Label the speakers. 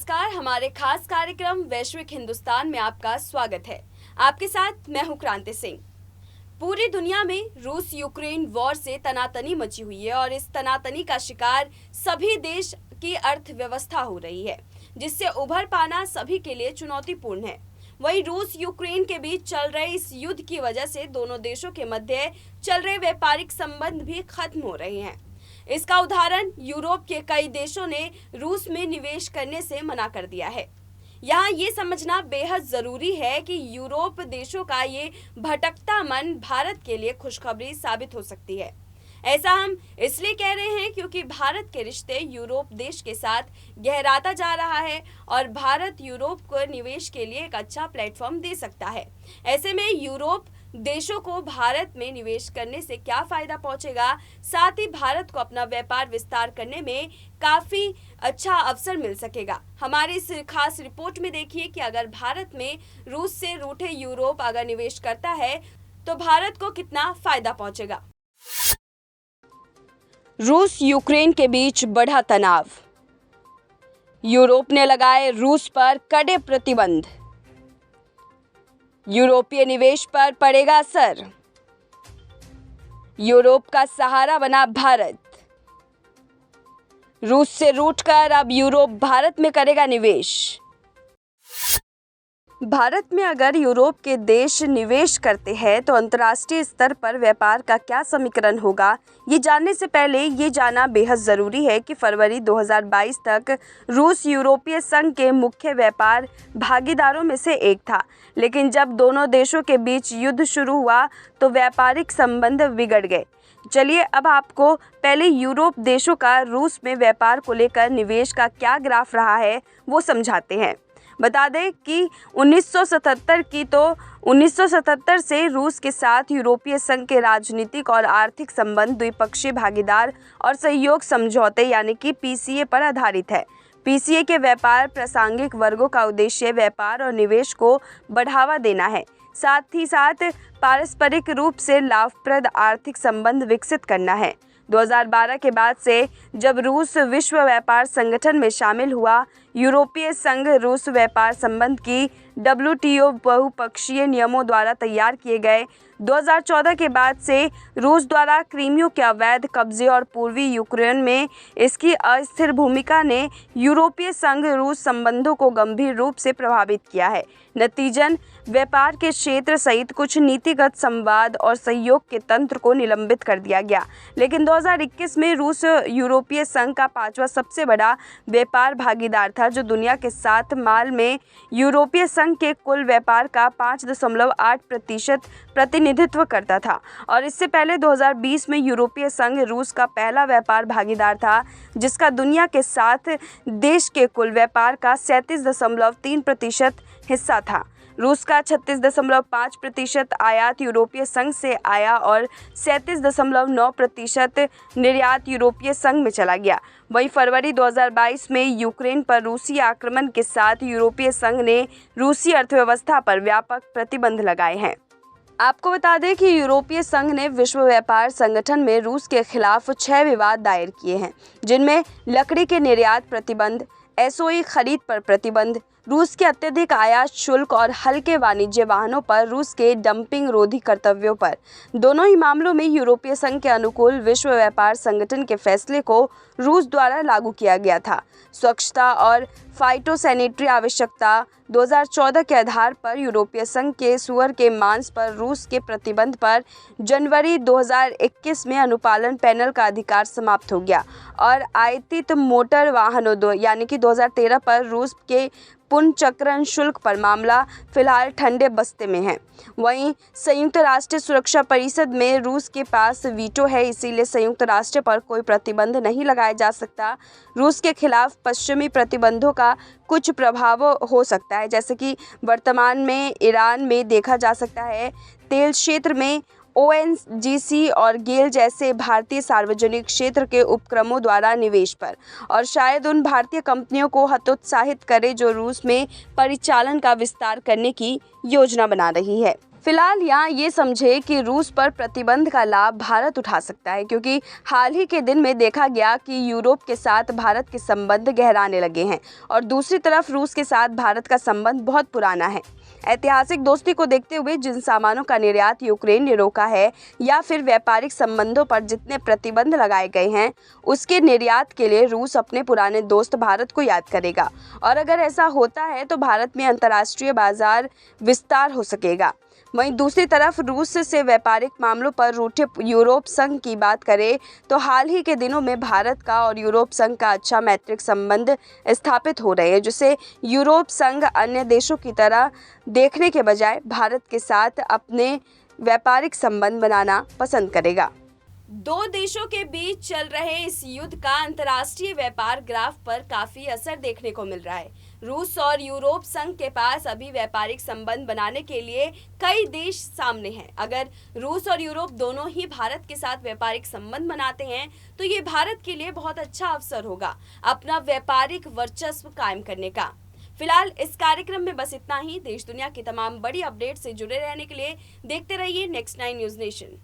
Speaker 1: नमस्कार, हमारे खास कार्यक्रम वैश्विक हिंदुस्तान में आपका स्वागत है। आपके साथ मैं हूं क्रांति सिंह। पूरी दुनिया में रूस यूक्रेन वॉर से तनातनी मची हुई है और इस तनातनी का शिकार सभी देश की अर्थव्यवस्था हो रही है, जिससे उभर पाना सभी के लिए चुनौतीपूर्ण है। वहीं रूस यूक्रेन के बीच चल रहे इस युद्ध की वजह से दोनों देशों के मध्य चल रहे व्यापारिक संबंध भी खत्म हो रहे हैं। इसका उदाहरण यूरोप के कई देशों ने रूस में निवेश करने से मना कर दिया है। यहाँ ये समझना बेहद जरूरी है कि यूरोप देशों का ये भटकता मन भारत के लिए खुशखबरी साबित हो सकती है। ऐसा हम इसलिए कह रहे हैं क्योंकि भारत के रिश्ते यूरोप देश के साथ गहराता जा रहा है और भारत यूरोप को निवेश के लिए एक अच्छा प्लेटफॉर्म दे सकता है। ऐसे में यूरोप देशों को भारत में निवेश करने से क्या फायदा पहुंचेगा, साथ ही भारत को अपना व्यापार विस्तार करने में काफी अच्छा अवसर मिल सकेगा। हमारी इस खास रिपोर्ट में देखिए कि अगर भारत में रूस से रूठे यूरोप अगर निवेश करता है तो भारत को कितना फायदा पहुंचेगा। रूस यूक्रेन के बीच बढ़ा तनाव, यूरोप ने लगाए रूस पर कड़े प्रतिबंध, यूरोपीय निवेश पर पड़ेगा असर, यूरोप का सहारा बना भारत, रूस से रूठकर अब यूरोप भारत में करेगा निवेश। भारत में अगर यूरोप के देश निवेश करते हैं तो अंतर्राष्ट्रीय स्तर पर व्यापार का क्या समीकरण होगा, ये जानने से पहले ये जानना बेहद ज़रूरी है कि फरवरी 2022 तक रूस यूरोपीय संघ के मुख्य व्यापार भागीदारों में से एक था। लेकिन जब दोनों देशों के बीच युद्ध शुरू हुआ तो व्यापारिक संबंध बिगड़ गए। चलिए अब आपको पहले यूरोप देशों का रूस में व्यापार को लेकर निवेश का क्या ग्राफ रहा है वो समझाते हैं। बता दें कि 1977 से रूस के साथ यूरोपीय संघ के राजनीतिक और आर्थिक संबंध द्विपक्षीय भागीदार और सहयोग समझौते यानी कि पीसीए पर आधारित है। पीसीए के व्यापार प्रासंगिक वर्गों का उद्देश्य व्यापार और निवेश को बढ़ावा देना है, साथ ही साथ पारस्परिक रूप से लाभप्रद आर्थिक संबंध विकसित करना है। 2012 के बाद से जब रूस विश्व व्यापार संगठन में शामिल हुआ, यूरोपीय संघ रूस व्यापार संबंध की WTO बहुपक्षीय नियमों द्वारा तैयार किए गए 2014 के बाद से रूस द्वारा क्रीमिया के अवैध कब्जे और पूर्वी यूक्रेन में इसकी अस्थिर भूमिका ने यूरोपीय संघ रूस संबंधों को गंभीर रूप से प्रभावित किया है। नतीजन व्यापार के क्षेत्र सहित कुछ नीतिगत संवाद और सहयोग के तंत्र को निलंबित कर दिया गया। लेकिन 2021 में रूस यूरोपीय संघ का 5वां सबसे बड़ा व्यापार भागीदार था, जो दुनिया के 7 माल में यूरोपीय संघ के कुल व्यापार का 5.8% प्रतिनिधित्व करता था। और इससे पहले 2020 में यूरोपीय संघ रूस का पहला व्यापार भागीदार था, जिसका दुनिया के 7 देश के कुल व्यापार का 37.3% हिस्सा था। रूस का 36.5% आयात यूरोपीय संघ से आया और 37.9% निर्यात यूरोपीय संघ में चला गया। वहीं फरवरी 2022 में यूक्रेन पर रूसी आक्रमण के साथ यूरोपीय संघ ने रूसी अर्थव्यवस्था पर व्यापक प्रतिबंध लगाए हैं। आपको बता दें कि यूरोपीय संघ ने विश्व व्यापार संगठन में रूस के खिलाफ 6 विवाद दायर किए हैं, जिनमें लकड़ी के निर्यात प्रतिबंध, एसओई खरीद पर प्रतिबंध, रूस के अत्यधिक आयात शुल्क और हल्के वाणिज्य वाहनों पर रूस के डंपिंग रोधी कर्तव्यों पर। दोनों ही मामलों में यूरोपीय संघ के अनुकूल विश्व व्यापार संगठन के फैसले को रूस द्वारा लागू किया गया था। स्वच्छता और फाइटोसैनिटरी आवश्यकता 2014 के आधार पर यूरोपीय संघ के सूअर के मांस पर रूस के प्रतिबंध पर जनवरी 2021 में अनुपालन पैनल का अधिकार समाप्त हो गया और आयातित मोटर वाहनों यानी कि 2013 पर रूस के पुनर्चक्रण शुल्क पर मामला फिलहाल ठंडे बस्ते में है। वहीं संयुक्त राष्ट्र सुरक्षा परिषद में रूस के पास वीटो है, इसीलिए संयुक्त राष्ट्र पर कोई प्रतिबंध नहीं लगाया जा सकता। रूस के खिलाफ पश्चिमी प्रतिबंधों का कुछ प्रभाव हो सकता है, जैसे कि वर्तमान में ईरान में देखा जा सकता है। तेल क्षेत्र में ONGC और गेल जैसे भारतीय सार्वजनिक क्षेत्र के उपक्रमों द्वारा निवेश पर, और शायद उन भारतीय कंपनियों को हतोत्साहित करे जो रूस में परिचालन का विस्तार करने की योजना बना रही है। फिलहाल यहाँ ये समझे कि रूस पर प्रतिबंध का लाभ भारत उठा सकता है, क्योंकि हाल ही के दिन में देखा गया कि यूरोप के साथ भारत के संबंध गहराने लगे हैं और दूसरी तरफ रूस के साथ भारत का संबंध बहुत पुराना है। ऐतिहासिक दोस्ती को देखते हुए जिन सामानों का निर्यात यूक्रेन ने रोका है या फिर व्यापारिक संबंधों पर जितने प्रतिबंध लगाए गए हैं, उसके निर्यात के लिए रूस अपने पुराने दोस्त भारत को याद करेगा और अगर ऐसा होता है तो भारत में अंतर्राष्ट्रीय बाजार विस्तार हो सकेगा। वहीं दूसरी तरफ रूस से व्यापारिक मामलों पर रूठे यूरोप संघ की बात करें तो हाल ही के दिनों में भारत का और यूरोप संघ का अच्छा मैत्रिक संबंध स्थापित हो रहे हैं, जिसे यूरोप संघ अन्य देशों की तरह देखने के बजाय भारत के साथ अपने व्यापारिक संबंध बनाना पसंद करेगा। दो देशों के बीच चल रहे इस युद्ध का अंतर्राष्ट्रीय व्यापार ग्राफ पर काफी असर देखने को मिल रहा है। रूस और यूरोप संघ के पास अभी व्यापारिक संबंध बनाने के लिए कई देश सामने हैं। अगर रूस और यूरोप दोनों ही भारत के साथ व्यापारिक संबंध बनाते हैं तो ये भारत के लिए बहुत अच्छा अवसर होगा अपना व्यापारिक वर्चस्व कायम करने का। फिलहाल इस कार्यक्रम में बस इतना ही। देश दुनिया की तमाम बड़ी अपडेट से जुड़े रहने के लिए देखते रहिए नेक्स्ट 9 न्यूज़ नेशन।